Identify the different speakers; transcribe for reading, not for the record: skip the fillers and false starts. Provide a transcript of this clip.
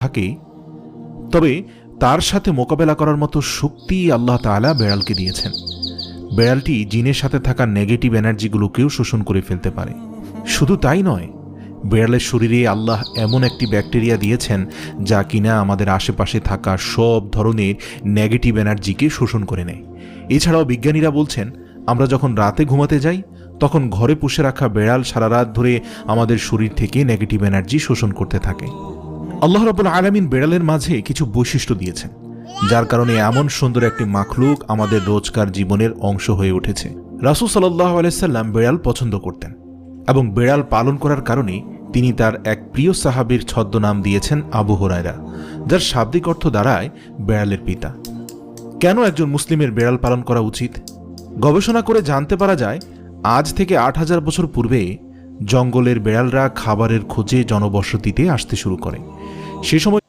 Speaker 1: থাকে, তবে তার সাথে মোকাবেলা করার মতো শক্তি আল্লাহ তাআলা বেড়ালকে দিয়েছেন। বেড়ালটি জিনের সাথে থাকা নেগেটিভ এনার্জিগুলোকেও শোষণ করে ফেলতে পারে। শুধু তাই নয়, বেড়ালের শরীরে আল্লাহ এমন একটি ব্যাকটেরিয়া দিয়েছেন যা কিনা আমাদের আশেপাশে থাকা সব ধরনের নেগেটিভ এনার্জিকে শোষণ করে নেয়। এছাড়াও বিজ্ঞানীরা বলছেন, আমরা যখন রাতে ঘুমাতে যাই তখন ঘরে পুষে রাখা বেড়াল সারা রাত ধরে আমাদের শরীর থেকে নেগেটিভ এনার্জি শোষণ করতে থাকে। আল্লাহ রাব্বুল আলামিন বেড়ালের মাঝে কিছু বৈশিষ্ট্য দিয়েছেন, যার কারণে এমন সুন্দর একটি মাখলুক আমাদের রোজকার জীবনের অংশ হয়ে উঠেছে। রাসূল সাল্লাল্লাহু আলাইহি সাল্লাম বেড়াল পছন্দ করতেন এবং বেড়াল পালন করার কারণে তিনি তার এক প্রিয় সাহাবীর ছদ্মনাম দিয়েছেন আবু হুরায়রা, যার শাব্দিক অর্থ দাঁড়ায় বেড়ালের পিতা। কেন একজন মুসলিমের বেড়াল পালন করা উচিত? গবেষণা করে জানতে পারা যায়, আজ থেকে ৮,০০০ বছর পূর্বে জঙ্গলের বেড়ালরা খাবারের খোঁজে জনবসতিতে আসতে শুরু করে। সে সময়